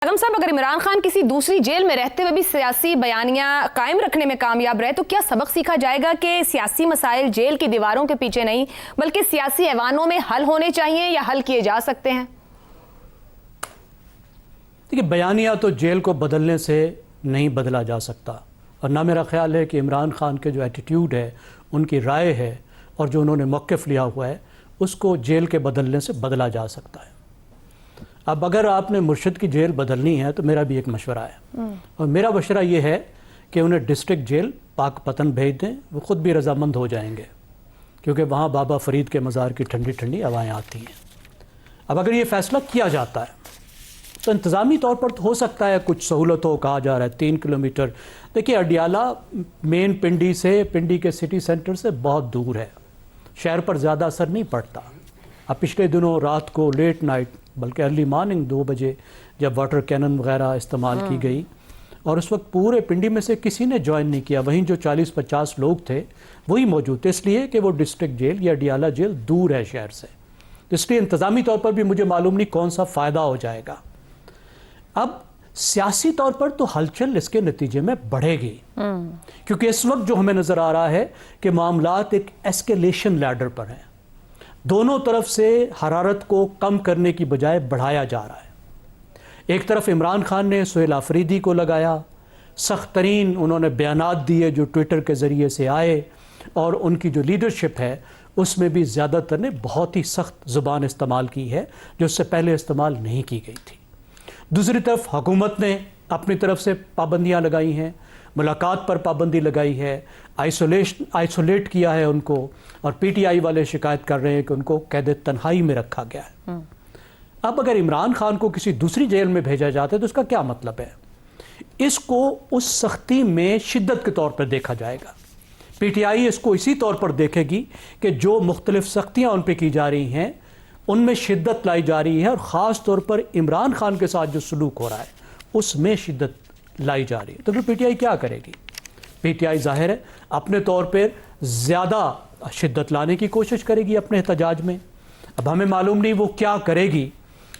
اعظم صاحب، اگر عمران خان کسی دوسری جیل میں رہتے ہوئے بھی سیاسی بیانیاں قائم رکھنے میں کامیاب رہے تو کیا سبق سیکھا جائے گا کہ سیاسی مسائل جیل کی دیواروں کے پیچھے نہیں بلکہ سیاسی ایوانوں میں حل ہونے چاہیے یا حل کیے جا سکتے ہیں؟ دیکھیے، بیانیہ تو جیل کو بدلنے سے نہیں بدلا جا سکتا، اور نہ میرا خیال ہے کہ عمران خان کے جو ایٹیٹیوڈ ہے، ان کی رائے ہے اور جو انہوں نے موقف لیا ہوا ہے، اس کو جیل کے بدلنے سے بدلا جا سکتا ہے۔ اب اگر آپ نے مرشد کی جیل بدلنی ہے تو میرا بھی ایک مشورہ ہے، اور میرا مشورہ یہ ہے کہ انہیں ڈسٹرکٹ جیل پاک پتن بھیج دیں، وہ خود بھی رضامند ہو جائیں گے، کیونکہ وہاں بابا فرید کے مزار کی ٹھنڈی ٹھنڈی ہوائیں آتی ہیں۔ اب اگر یہ فیصلہ کیا جاتا ہے تو انتظامی طور پر تو ہو سکتا ہے کچھ سہولتوں کہا جا رہا ہے 3 کلومیٹر۔ دیکھیے، اڈیالہ مین پنڈی کے سٹی سینٹر سے بہت دور ہے، شہر پر زیادہ اثر نہیں پڑتا۔ اب پچھلے دنوں رات کو لیٹ نائٹ بلکہ ارلی مارننگ 2 بجے جب واٹر کینن وغیرہ استعمال کی گئی، اور اس وقت پورے پنڈی میں سے کسی نے جوائن نہیں کیا، وہیں جو 40-50 لوگ تھے وہی موجود تھے، اس لیے کہ وہ ڈسٹرکٹ جیل یا اڈیالہ جیل دور ہے شہر سے، اس لیے انتظامی طور پر بھی مجھے معلوم نہیں کون سا فائدہ ہو جائے گا۔ اب سیاسی طور پر تو ہلچل اس کے نتیجے میں بڑھے گی، کیونکہ اس وقت جو ہمیں نظر آ رہا ہے کہ معاملات ایک ایسکیلیشن لیڈر پر ہیں، دونوں طرف سے حرارت کو کم کرنے کی بجائے بڑھایا جا رہا ہے۔ ایک طرف عمران خان نے سہیل آفریدی کو لگایا، سخت ترین انہوں نے بیانات دیے جو ٹویٹر کے ذریعے سے آئے، اور ان کی جو لیڈرشپ ہے اس میں بھی زیادہ تر نے بہت ہی سخت زبان استعمال کی ہے جو اس سے پہلے استعمال نہیں کی گئی تھی۔ دوسری طرف حکومت نے اپنی طرف سے پابندیاں لگائی ہیں، ملاقات پر پابندی لگائی ہے، آئسولیٹ کیا ہے ان کو، اور پی ٹی آئی والے شکایت کر رہے ہیں کہ ان کو قید تنہائی میں رکھا گیا ہے۔ اب اگر عمران خان کو کسی دوسری جیل میں بھیجا جاتا ہے تو اس کا کیا مطلب ہے؟ اس کو اس سختی میں شدت کے طور پر دیکھا جائے گا۔ پی ٹی آئی اس کو اسی طور پر دیکھے گی کہ جو مختلف سختیاں ان پہ کی جا رہی ہیں ان میں شدت لائی جا رہی ہے، اور خاص طور پر عمران خان کے ساتھ جو سلوک ہو رہا ہے اس میں شدت لائی جا رہی ہے، تو پھر پی ٹی آئی کیا کرے گی؟ پی ٹی آئی ظاہر ہے اپنے طور پر زیادہ شدت لانے کی کوشش کرے گی اپنے احتجاج میں۔ اب ہمیں معلوم نہیں وہ کیا کرے گی،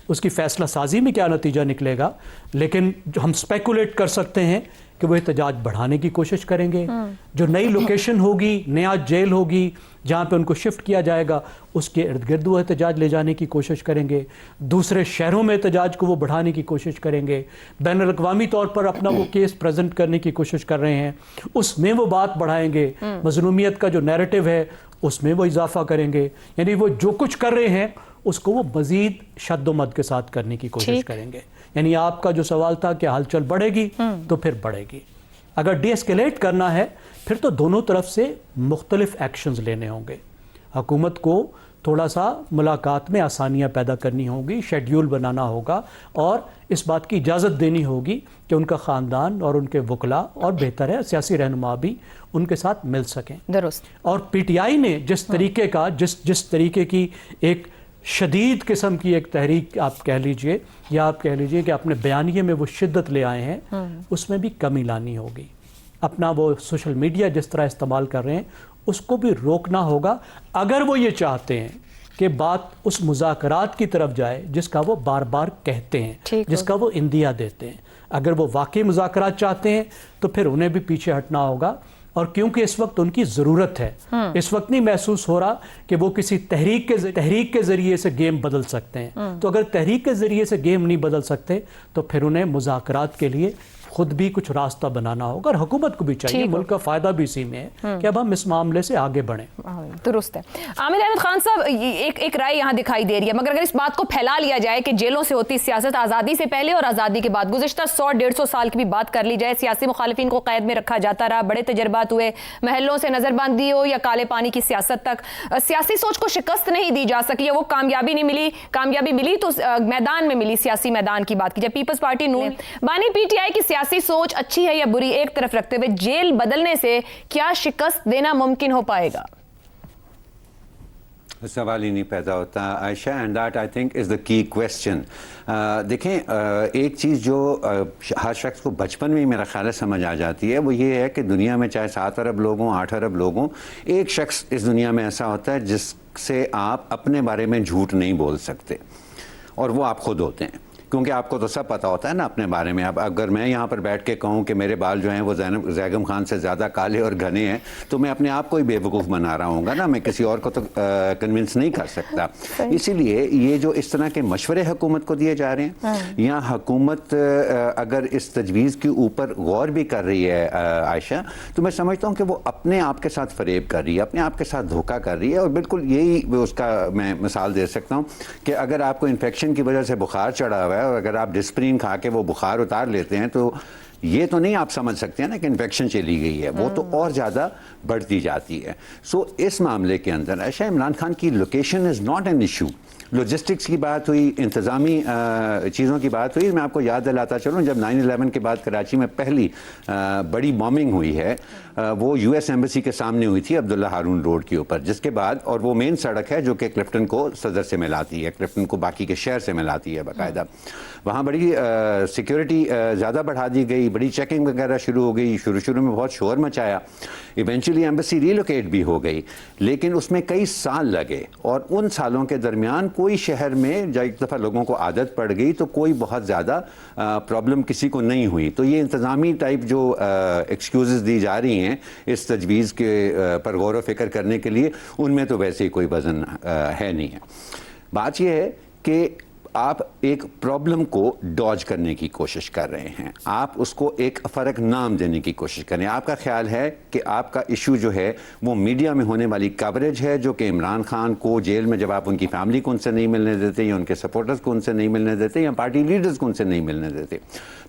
اس کی فیصلہ سازی میں کیا نتیجہ نکلے گا، لیکن جو ہم سپیکولیٹ کر سکتے ہیں کہ وہ احتجاج بڑھانے کی کوشش کریں گے۔ جو نئی لوکیشن ہوگی، نیا جیل ہوگی جہاں پہ ان کو شفٹ کیا جائے گا، اس کے ارد گرد وہ احتجاج لے جانے کی کوشش کریں گے، دوسرے شہروں میں احتجاج کو وہ بڑھانے کی کوشش کریں گے، بین الاقوامی طور پر اپنا وہ کیس پریزنٹ کرنے کی کوشش کر رہے ہیں، اس میں وہ بات بڑھائیں گے، مظلومیت کا جو نیریٹو ہے اس میں وہ اضافہ کریں گے، یعنی وہ جو کچھ کر رہے ہیں اس کو وہ مزید شد و مد کے ساتھ کرنے کی کوشش کریں گے۔ یعنی آپ کا جو سوال تھا کہ ہلچل بڑھے گی تو پھر بڑھے گی۔ اگر ڈی ایسکیلیٹ کرنا ہے پھر تو دونوں طرف سے مختلف ایکشنز لینے ہوں گے۔ حکومت کو تھوڑا سا ملاقات میں آسانیاں پیدا کرنی ہوگی، شیڈیول بنانا ہوگا، اور اس بات کی اجازت دینی ہوگی کہ ان کا خاندان اور ان کے وکلاء اور بہتر ہے سیاسی رہنما بھی ان کے ساتھ مل سکیں۔ درست۔ اور پی ٹی آئی نے جس طریقے کا جس طریقے کی ایک شدید قسم کی ایک تحریک آپ کہہ لیجئے، یا آپ کہہ لیجئے کہ اپنے بیانیے میں وہ شدت لے آئے ہیں، اس میں بھی کمی لانی ہوگی۔ اپنا وہ سوشل میڈیا جس طرح استعمال کر رہے ہیں اس کو بھی روکنا ہوگا، اگر وہ یہ چاہتے ہیں کہ بات اس مذاکرات کی طرف جائے جس کا وہ بار بار کہتے ہیں، جس کا وہ اندیا دیتے ہیں۔ اگر وہ واقعی مذاکرات چاہتے ہیں تو پھر انہیں بھی پیچھے ہٹنا ہوگا، اور کیونکہ اس وقت ان کی ضرورت ہے، اس وقت نہیں محسوس ہو رہا کہ وہ کسی تحریک کے ذریعے سے گیم بدل سکتے ہیں۔ تو اگر تحریک کے ذریعے سے گیم نہیں بدل سکتے تو پھر انہیں مذاکرات کے لیے خود بھی کچھ راستہ بنانا ہوگا، اور حکومت کو بھی چاہیے، ملک کا فائدہ بھی اسی میں ہے کہ اب ہم اس معاملے سے آگے بڑھیں۔ درست ہے۔ عامر احمد خان صاحب، ایک رائے یہاں دکھائی دے رہی ہے، مگر اگر اس بات کو پھیلا لیا جائے کہ جیلوں سے ہوتی سیاست آزادی سے پہلے اور آزادی کے بعد، گزشتہ 100-150 سال کی بھی بات کر لی جائے، سیاسی مخالفین کو قید میں رکھا جاتا رہا، بڑے تجربات ہوئے، محلوں سے نظر بندی ہو یا کالے پانی کی سیاست تک، سیاسی سوچ کو شکست نہیں دی جا سکی، یا وہ کامیابی نہیں ملی، کامیابی ملی تو میدان میں ملی، سیاسی میدان کی بات کی جائے۔ پیپلز پارٹی نون بانی پی ٹی آئی کی سیاسی سوچ اچھی ہے یا بری ایک طرف رکھتے ہوئے جیل بدلنے سے کیا شکست دینا ممکن ہو پائے گا؟ سوال ہی نہیں پیدا ہوتا Ayesha, and that I think is the key question. دیکھیں، ایک چیز جو ہر شخص کو بچپن میں میرا خیال ہے سمجھ آ جاتی ہے، وہ یہ ہے کہ دنیا میں چاہے 7 ارب لوگ ہوں، 8 ارب لوگ ہوں، ایک شخص اس دنیا میں ایسا ہوتا ہے جس سے آپ اپنے بارے میں جھوٹ نہیں بول سکتے، اور وہ آپ خود ہوتے ہیں۔ کیونکہ آپ کو تو سب پتہ ہوتا ہے نا اپنے بارے میں. اب اگر میں یہاں پر بیٹھ کے کہوں کہ میرے بال جو ہیں وہ زیغم خان سے زیادہ کالے اور گھنے ہیں تو میں اپنے آپ کو ہی بے وقوف بنا رہا ہوں گا نا, میں کسی اور کو تو کنونس نہیں کر سکتا. اسی لیے یہ جو اس طرح کے مشورے حکومت کو دیے جا رہے ہیں, یا حکومت اگر اس تجویز کے اوپر غور بھی کر رہی ہے عائشہ, تو میں سمجھتا ہوں کہ وہ اپنے آپ کے ساتھ فریب کر رہی ہے, اپنے آپ کے ساتھ دھوکہ کر رہی ہے. اور بالکل یہی اس کا میں مثال دے سکتا ہوں کہ اگر آپ کو انفیکشن کی وجہ سے بخار چڑھا ہوا ہے اور اگر آپ ڈسپرین کھا کے وہ بخار اتار لیتے ہیں تو یہ تو نہیں آپ سمجھ سکتے ہیں نا کہ انفیکشن چلی گئی ہے, وہ تو اور زیادہ بڑھتی جاتی ہے. سو اس معاملے کے اندر عائشہ عمران خان کی location is not an issue. Logistics کی بات ہوئی, انتظامی چیزوں کی بات ہوئی. میں آپ کو یاد دلاتا چلوں, جب 9/11 کے بعد کراچی میں پہلی بڑی بامبنگ ہوئی ہے وہ یو ایس ایمبیسی کے سامنے ہوئی تھی عبداللہ ہارون روڈ کے اوپر, جس کے بعد, اور وہ مین سڑک ہے جو کہ کلفٹن کو صدر سے ملاتی ہے, کلفٹن کو باقی کے شہر سے ملاتی ہے باقاعدہ. وہاں بڑی سیکیورٹی زیادہ بڑھا دی گئی, بڑی چیکنگ وغیرہ شروع ہو گئی, شروع میں بہت شور مچایا. ایونچولی ایمبیسی ریلوکیٹ بھی ہو گئی, لیکن اس میں کئی سال لگے, اور ان سالوں کے درمیان کوئی شہر میں جب ایک دفعہ لوگوں کو عادت پڑ گئی تو کوئی بہت زیادہ پرابلم کسی کو نہیں ہوئی. تو یہ انتظامی ٹائپ جو ایکسکیوزز دی جا رہی ہیں اس تجویز کے پر غور و فکر کرنے کے لیے, ان میں تو ویسے ہی کوئی وزن ہے نہیں ہے. بات یہ ہے کہ آپ ایک پرابلم کو ڈاج کرنے کی کوشش کر رہے ہیں, آپ اس کو ایک فرق نام دینے کی کوشش کر رہے ہیں. آپ کا خیال ہے کہ آپ کا ایشو جو ہے وہ میڈیا میں ہونے والی کوریج ہے, جو کہ عمران خان کو جیل میں جب آپ ان کی فیملی کو ان سے نہیں ملنے دیتے, یا ان کے سپورٹرز کو ان سے نہیں ملنے دیتے, یا پارٹی لیڈرز کو ان سے نہیں ملنے دیتے,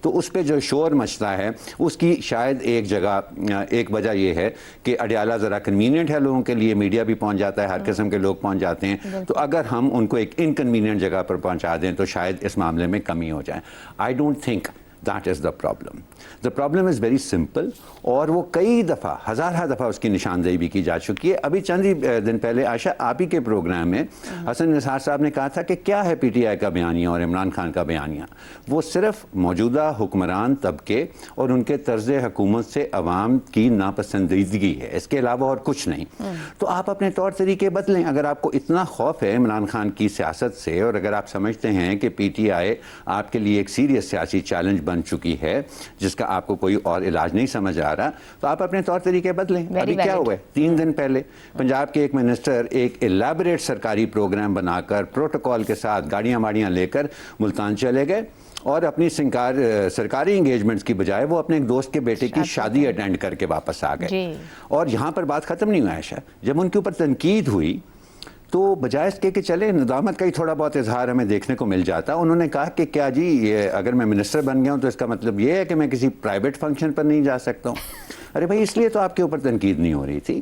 تو اس پہ جو شور مچتا ہے اس کی شاید ایک وجہ یہ ہے کہ اڈیالہ ذرا کنوینئنٹ ہے لوگوں کے لیے, میڈیا بھی پہنچ جاتا ہے, ہر قسم کے لوگ پہنچ جاتے ہیں. تو اگر ہم ان کو ایک انکنوینئنٹ جگہ پر پہنچا دیں تو شاید اس معاملے میں کمی ہو جائے. I don't think that is the problem. The problem is very simple, اور وہ کئی دفعہ, ہزارہ دفعہ اس کی نشاندہی بھی کی جا چکی ہے. ابھی چند ہی دن پہلے عائشہ آپ ہی کے پروگرام میں حسن نثار صاحب نے کہا تھا کہ کیا ہے پی ٹی آئی کا بیانیہ اور عمران خان کا بیانیہ, وہ صرف موجودہ حکمران طبقے اور ان کے طرز حکومت سے عوام کی ناپسندیدگی ہے, اس کے علاوہ اور کچھ نہیں. تو آپ اپنے طور طریقے بدلیں. اگر آپ کو اتنا خوف ہے عمران خان کی سیاست سے, اور اگر آپ سمجھتے ہیں کہ پی ٹی آئی آپ کے لیے ایک سیریس سیاسی چیلنج بن چکی ہے جس کا آپ کو کوئی اور علاج نہیں سمجھ آ رہا, تو آپ اپنے طور طریقے بدلیں. ابھی کیا ہوا ہے, 3 دن پہلے پنجاب کے ایک منسٹر ایک ایلیبریٹ سرکاری پروگرام بنا کر پروٹوکول کے ساتھ گاڑیاں واڑیاں لے کر ملتان چلے گئے, اور اپنی سرکاری انگیجمنٹس کی بجائے وہ اپنے ایک دوست کے بیٹے کی شادی اٹینڈ کر کے واپس آ گئے. اور یہاں پر بات ختم نہیں ہوئی عائشہ, جب ان کے اوپر تنقید ہوئی تو بجائے اس کے کہ چلے ندامت کا ہی تھوڑا بہت اظہار ہمیں دیکھنے کو مل جاتا, انہوں نے کہا کہ کیا جی یہ اگر میں منسٹر بن گیا ہوں تو اس کا مطلب یہ ہے کہ میں کسی پرائیویٹ فنکشن پر نہیں جا سکتا ہوں. ارے بھائی اس لیے تو آپ کے اوپر تنقید نہیں ہو رہی تھی.